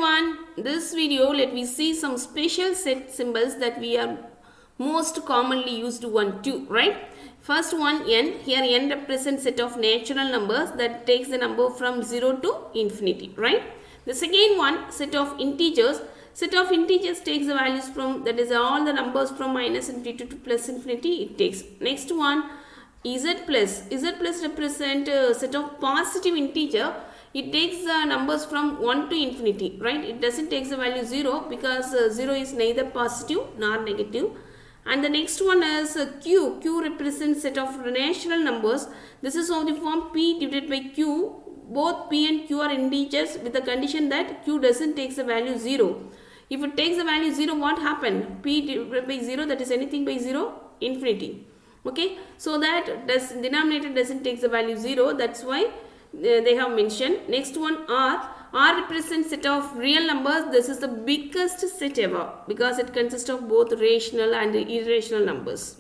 everyone, this video let me see some special set symbols that we are most commonly used 1, 2, right? First one n, here n represents set of natural numbers that takes the number from 0 to infinity, right? The second one, set of integers takes the values from, that is all the numbers from minus infinity to plus infinity it takes. Next one, z plus represent a set of positive integer. It takes the numbers from 1 to infinity, right? It doesn't take the value 0 because 0 is neither positive nor negative. And the next one is q. Q represents set of natural numbers. This is of the form p divided by q. Both p and q are integers with the condition that q doesn't take the value 0. If it takes the value 0, what happened? P divided by 0, that is anything by 0, infinity. Okay, so that denominator doesn't take the value 0, that's why they have mentioned. Next one, R represents set of real numbers. This is the biggest set ever because it consists of both rational and irrational numbers.